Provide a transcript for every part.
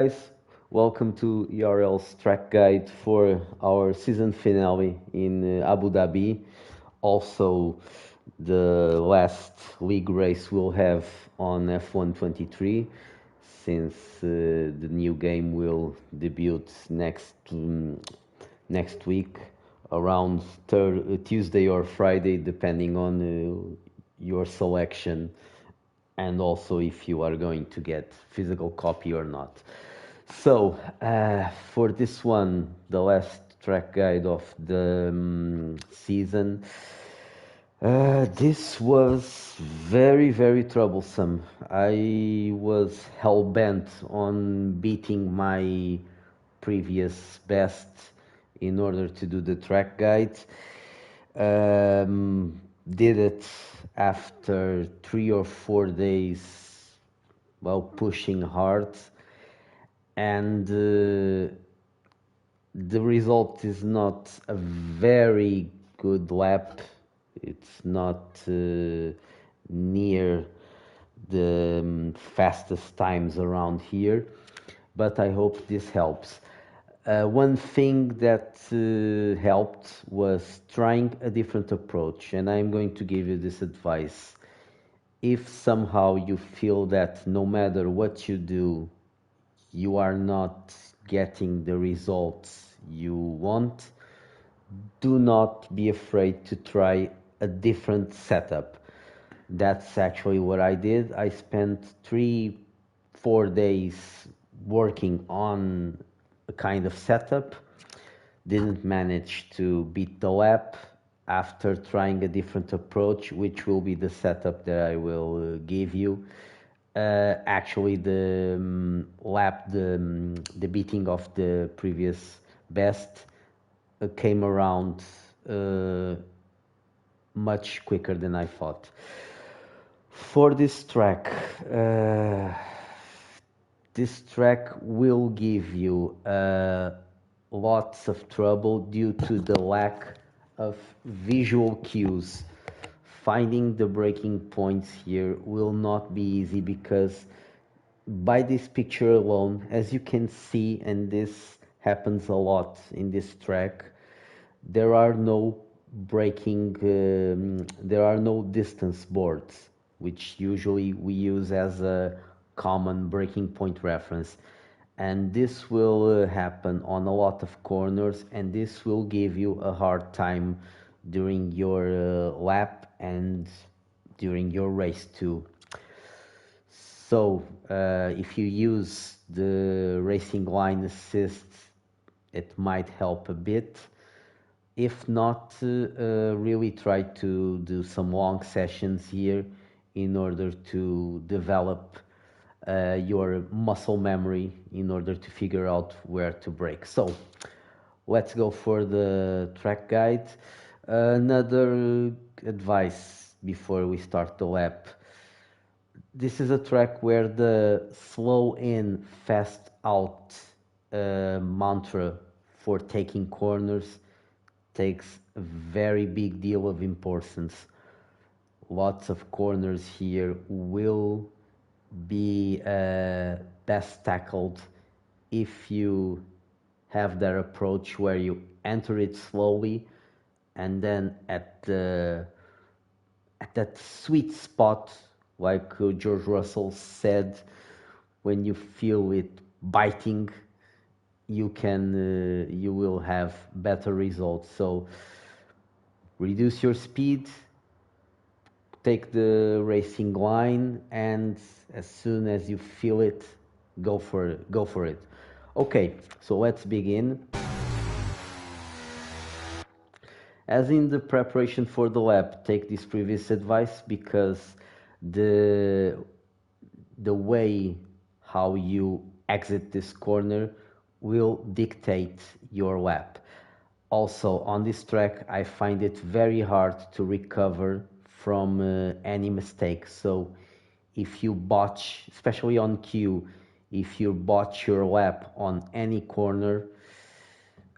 Guys, welcome to ERL's track guide for our season finale in Abu Dhabi. Also, the last league race we'll have on F1 23, since the new game will debut next week around Tuesday or Friday, depending on your selection and also if you are going to get physical copy or not. So for this one, the last track guide of the season, this was very troublesome. I was hell bent on beating my previous best in order to do the track guide. Did it after 3 or 4 days, well, pushing hard, and the result is not a very good lap. It's not near the fastest times around here, but I hope this helps. One thing that helped was trying a different approach, and I'm going to give you this advice. If somehow you feel that no matter what you do, you are not getting the results you want, do not be afraid to try a different setup. That's actually what I did. I spent 3, 4 days working on a kind of setup, didn't manage to beat the lap. After trying a different approach, which will be the setup that I will give you, actually the lap, the beating of the previous best came around much quicker than I thought. For uh, this track will give you lots of trouble due to the lack of visual cues. Finding the breaking points here will not be easy because by this picture alone, as you can see, and this happens a lot in this track, there are no there are no distance boards, which usually we use as a common breaking point reference. And this will happen on a lot of corners, and this will give you a hard time during your lap and during your race too. So if you use the racing line assist, it might help a bit. If not, really try to do some long sessions here in order to develop your muscle memory in order to figure out where to brake. So let's go for the track guide. Another advice before we start the lap. This is a track where the slow in, fast out mantra for taking corners takes a very big deal of importance. Lots of corners here will be best tackled if you have that approach where you enter it slowly, and then at that sweet spot, like George Russell said, when you feel it biting, you will have better results. So reduce your speed, take the racing line, and as soon as you feel it, go for it. Okay, so let's begin. As in the preparation for the lap, take this previous advice because the the way how you exit this corner will dictate your lap. Also, on this track, I find it very hard to recover from any mistake. So, if you botch, especially on Q, if you botch your lap on any corner,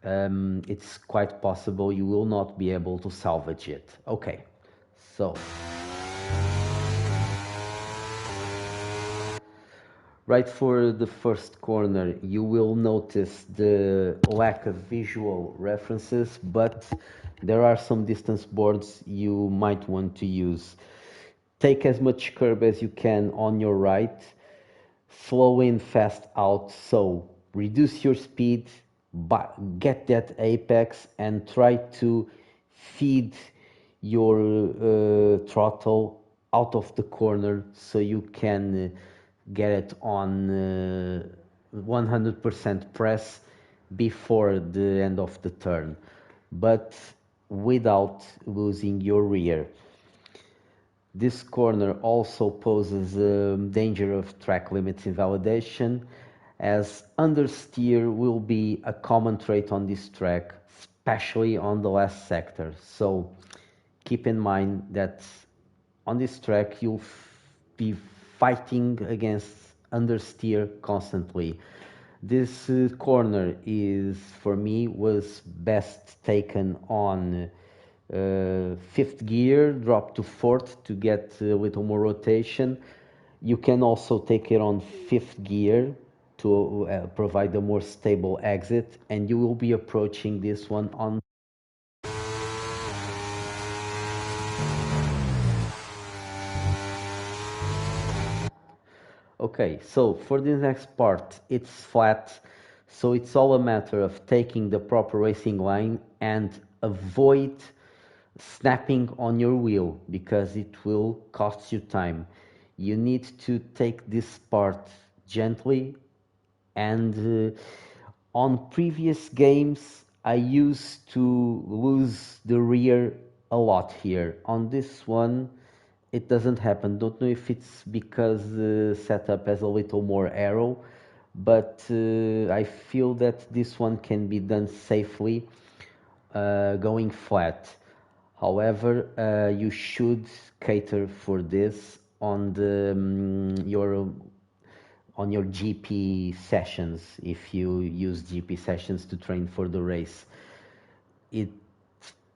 it's quite possible you will not be able to salvage it. Okay, so Right for the first corner, you will notice the lack of visual references, but there are some distance boards you might want to use. Take as much curb as you can on your right, slow in, fast out. So reduce your speed, get that apex, and try to feed your throttle out of the corner so you can get it on 100% press before the end of the turn, but without losing your rear. This corner also poses a danger of track limits invalidation, as understeer will be a common trait on this track, especially on the last sector. So keep in mind that on this track you'll be fighting against understeer constantly. This corner is, for me, was best taken on fifth gear, drop to fourth to get a little more rotation. You can also take it on fifth gear to provide a more stable exit, and you will be approaching this one on. Okay, so for the next part, it's flat, so it's all a matter of taking the proper racing line and avoid snapping on your wheel because it will cost you time. You need to take this part gently, and on previous games I used to lose the rear a lot here. On this one it doesn't happen. Don't know if it's because the setup has a little more aero, but I feel that this one can be done safely going flat. However, you should cater for this on your GP sessions if you use GP sessions to train for the race. It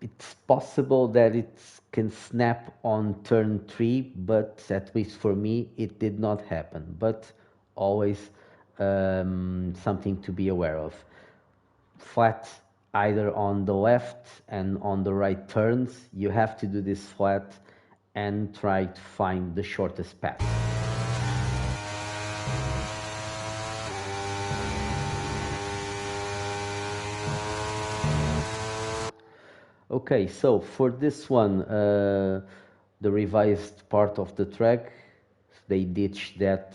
it's possible that it can snap on turn 3, but at least for me it did not happen. But always something to be aware of. Flat either on the left and on the right turns. You have to do this flat and try to find the shortest path. Okay, so for this one, the revised part of the track, they ditched that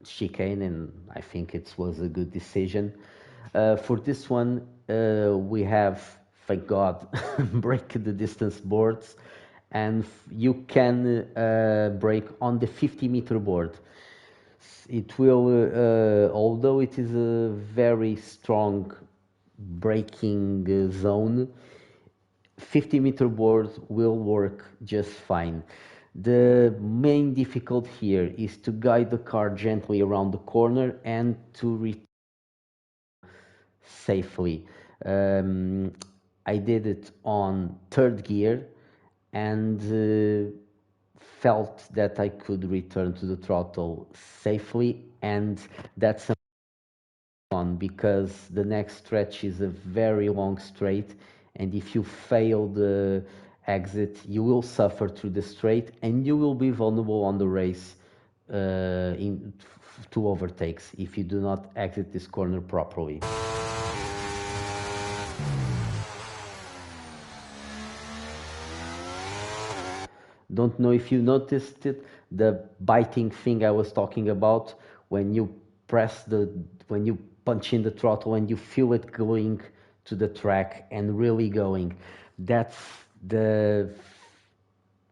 chicane, and I think it was a good decision. For this one, we have, thank God, break the distance boards, and you can break on the 50-meter board. It will, although it is a very strong braking zone, 50-meter board will work just fine. The main difficulty here is to guide the car gently around the corner and to return safely. Um, I did it on third gear and felt that I could return to the throttle safely, and that's on because the next stretch is a very long straight, and if you fail the exit you will suffer through the straight and you will be vulnerable on the race to overtakes if you do not exit this corner properly. Don't know if you noticed it, the biting thing I was talking about when you when you punch in the throttle and you feel it going to the track and really going. That's the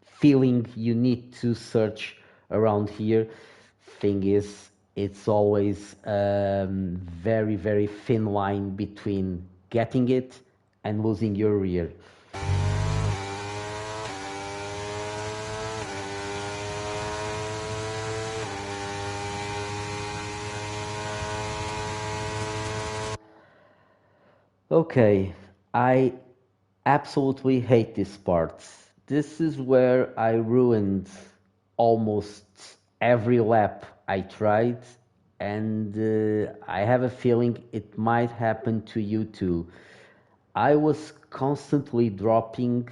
feeling you need to search around here. Thing is, it's always very, very thin line between getting it and losing your rear. Okay, I absolutely hate this part. This is where I ruined almost every lap I tried, and I have a feeling it might happen to you too. I was constantly dropping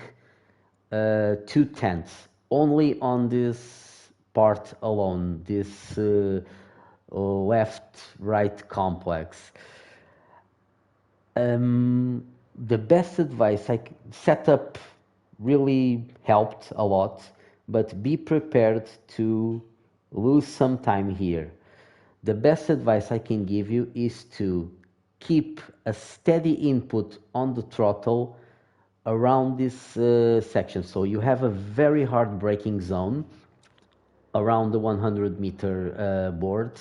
2/10 only on this part alone, this left-right complex. Um, the best advice setup really helped a lot, but be prepared to lose some time here. The best advice I can give you is to keep a steady input on the throttle around this section. So you have a very hard braking zone around the 100-meter board,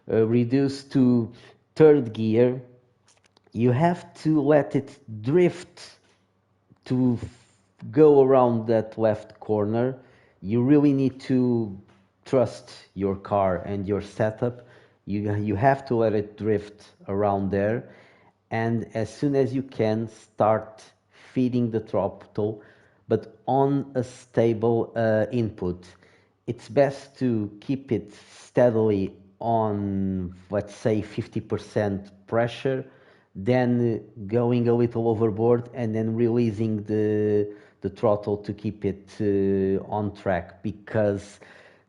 reduced to third gear. You have to let it drift to go around that left corner. You really need to trust your car and your setup. You have to let it drift around there, and as soon as you can, start feeding the throttle, but on a stable input. It's best to keep it steadily on, let's say, 50% pressure, then going a little overboard, and then releasing the throttle to keep it on track, because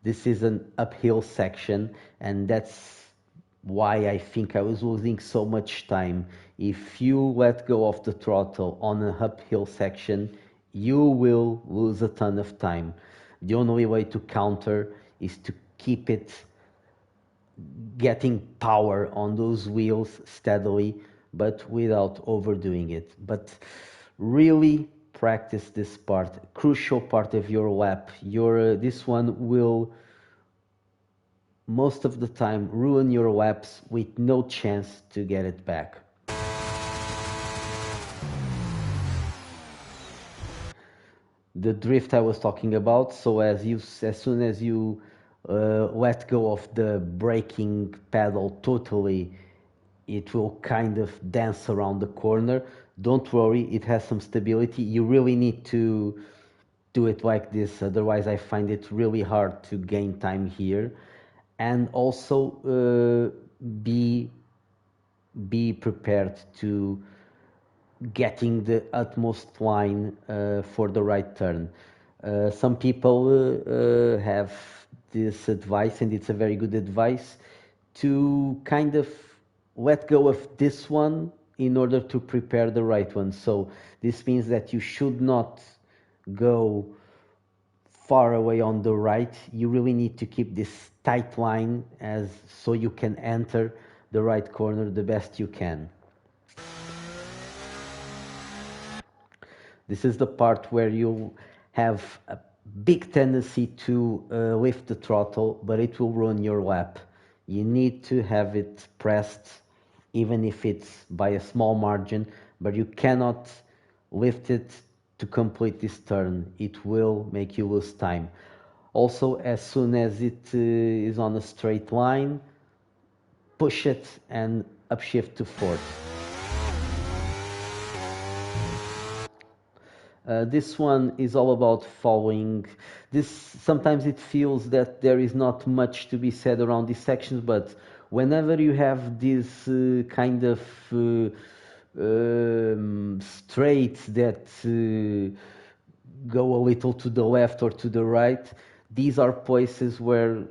this is an uphill section, and that's why I think I was losing so much time. If you let go of the throttle on an uphill section, you will lose a ton of time. The only way to counter is to keep it getting power on those wheels steadily, but without overdoing it. But really practice this part, crucial part of your lap. Your this one will most of the time ruin your laps with no chance to get it back. The drift I was talking about. So as soon as you let go of the braking pedal totally, it will kind of dance around the corner. Don't worry, it has some stability. You really need to do it like this, otherwise I find it really hard to gain time here. And also be prepared to getting the utmost line for the right turn. Some people have this advice, and it's a very good advice, to kind of let go of this one in order to prepare the right one. So this means that you should not go far away on the right. You really need to keep this tight line as so you can enter the right corner the best you can. This is the part where you have a big tendency to lift the throttle, but it will ruin your lap. You need to have it pressed, even if it's by a small margin, but you cannot lift it to complete this turn. It will make you lose time. Also, as soon as it is on a straight line, push it and upshift to fourth. This one is all about following. This sometimes it feels that there is not much to be said around these sections, but whenever you have this kind of straights that go a little to the left or to the right, these are places where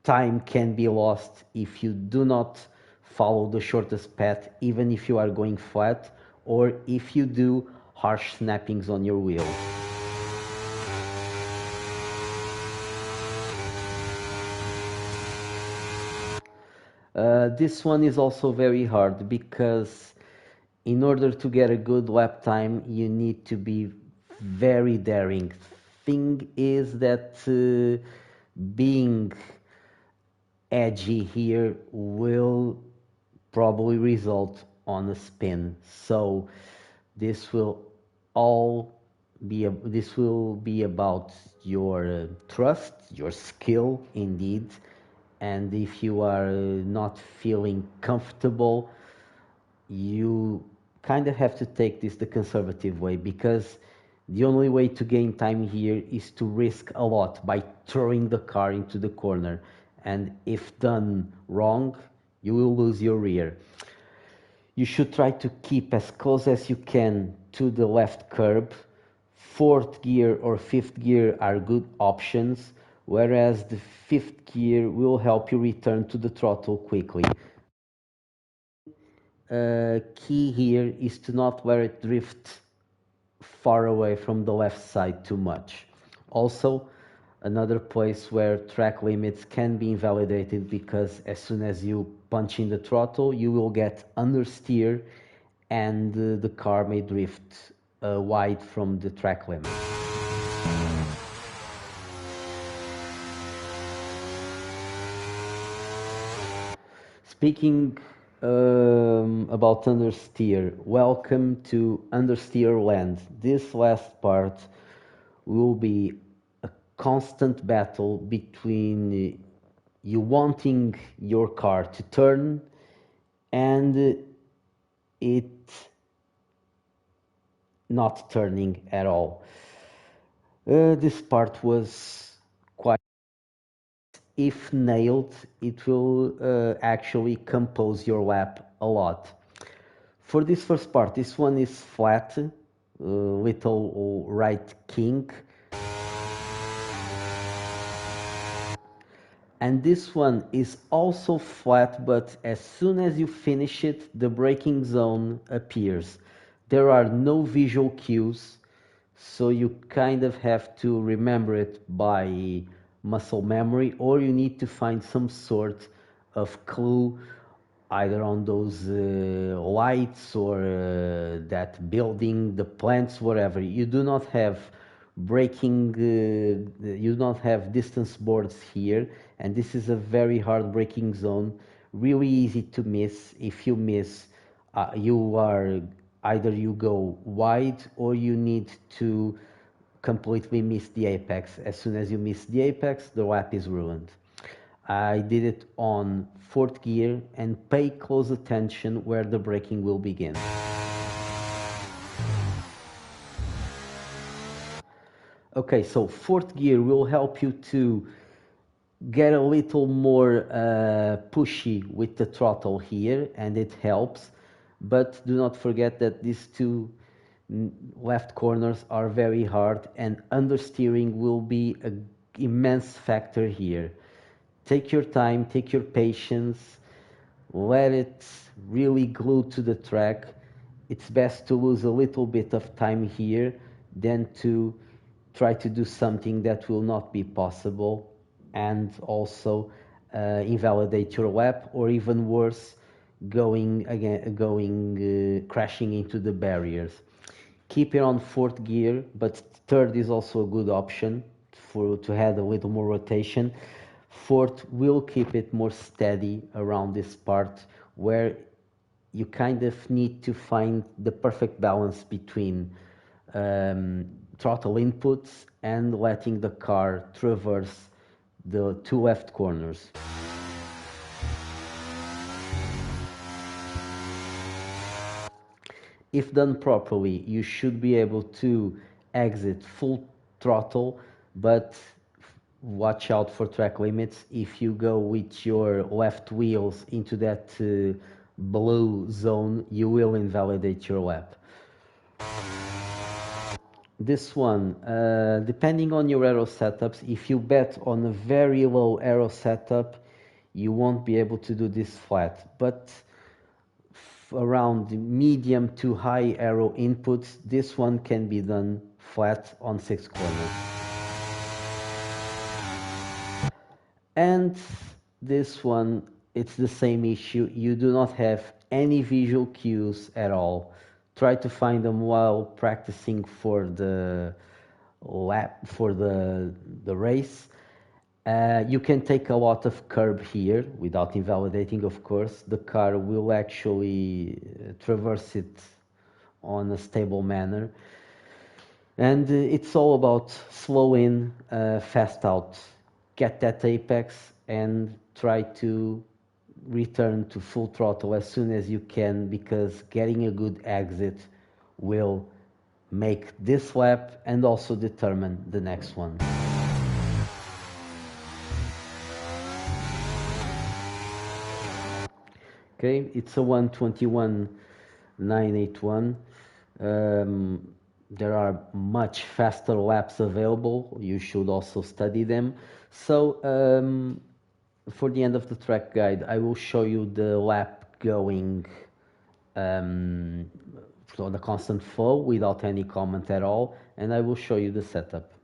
time can be lost if you do not follow the shortest path, even if you are going flat, or if you do harsh snappings on your wheel. This one is also very hard because in order to get a good lap time, you need to be very daring. Thing is that being edgy here will probably result on a spin. So this will this will be about your trust, your skill indeed, and if you are not feeling comfortable, you kind of have to take this the conservative way, because the only way to gain time here is to risk a lot by throwing the car into the corner. and if done wrong, you will lose your rear. You should try to keep as close as you can to the left curb. Fourth gear or fifth gear are good options, whereas the fifth gear will help you return to the throttle quickly. Key here is to not let it drift far away from the left side too much. Also, another place where track limits can be invalidated, because as soon as you punch in the throttle, you will get understeer, and the car may drift wide from the track limit. Speaking about understeer, welcome to understeer land. This last part will be a constant battle between you wanting your car to turn and it not turning at all. This part was quite, if nailed, it will actually compose your lap a lot. For this first part, this one is flat, little right kink. And this one is also flat, but as soon as you finish it, the braking zone appears. There are no visual cues, so you kind of have to remember it by muscle memory, or you need to find some sort of clue either on those lights or that building, the plants, whatever. You do not have braking, you do not have distance boards here, and this is a very hard braking zone, really easy to miss. If you miss, you are either you go wide or you need to completely miss the apex. As soon as you miss the apex, the lap is ruined. I did it on fourth gear, and pay close attention where the braking will begin. Okay, so fourth gear will help you to get a little more pushy with the throttle here, and it helps. But do not forget that these two left corners are very hard, and understeering will be an immense factor here. Take your time, take your patience, let it really glue to the track. It's best to lose a little bit of time here than to try to do something that will not be possible, and also invalidate your lap, or even worse, crashing into the barriers. Keep it on fourth gear, but third is also a good option to add a little more rotation. Fourth will keep it more steady around this part, where you kind of need to find the perfect balance between throttle inputs and letting the car traverse the two left corners. If done properly, you should be able to exit full throttle, but watch out for track limits. If you go with your left wheels into that blue zone, you will invalidate your lap. This one, depending on your aero setups, if you bet on a very low aero setup, you won't be able to do this flat. But around medium to high aero inputs, this one can be done flat on 6 corners. And this one, it's the same issue. You do not have any visual cues at all. Try to find them while practicing for the lap, for the race. You can take a lot of curb here without invalidating, of course. The car will actually traverse it on a stable manner. And it's all about slow in, fast out. Get that apex and try to return to full throttle as soon as you can, because getting a good exit will make this lap and also determine the next one. Okay, it's a 1:21.981. There are much faster laps available. You should also study them. So for the end of the track guide, I will show you the lap going um, on a constant flow without any comment at all, and I will show you the setup.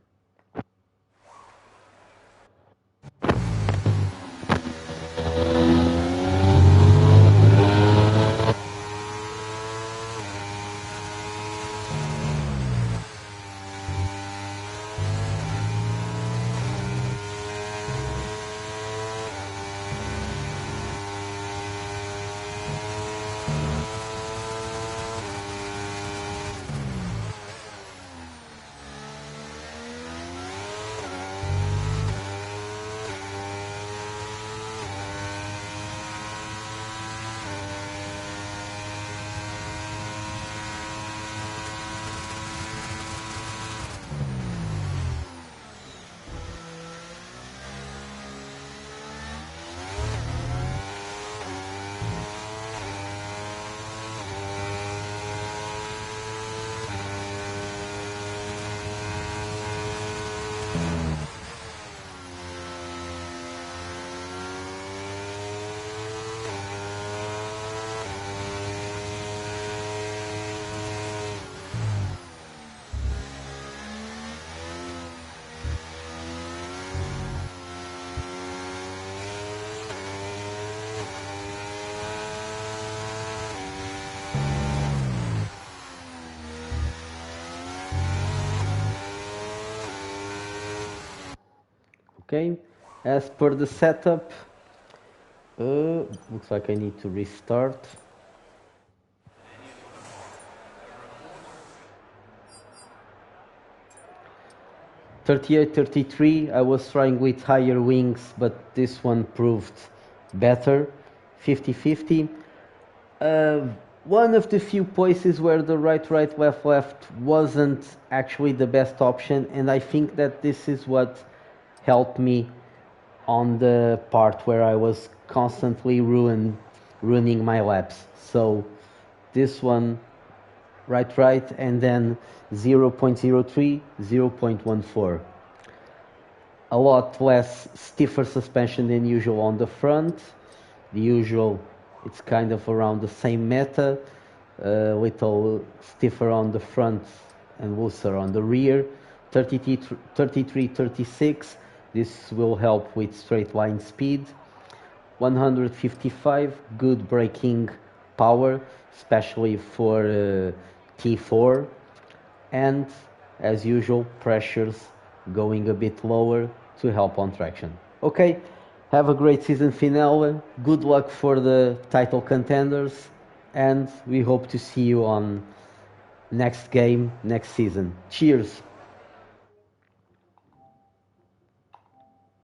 Okay, as per the setup, looks like I need to restart. 38, 33, I was trying with higher wings, but this one proved better. 50, 50. One of the few places where the right, right, left, left wasn't actually the best option, and I think that this is what helped me on the part where I was constantly ruining my laps. So this one, right, right, and then 0.03, 0.14. A lot less stiffer suspension than usual on the front. The usual, it's kind of around the same meta, a little stiffer on the front and looser on the rear. 33, 36, this will help with straight line speed. 155, good braking power, especially for T4. And as usual, pressures going a bit lower to help on traction. Okay, have a great season finale. Good luck for the title contenders, and we hope to see you on next game next season. Cheers!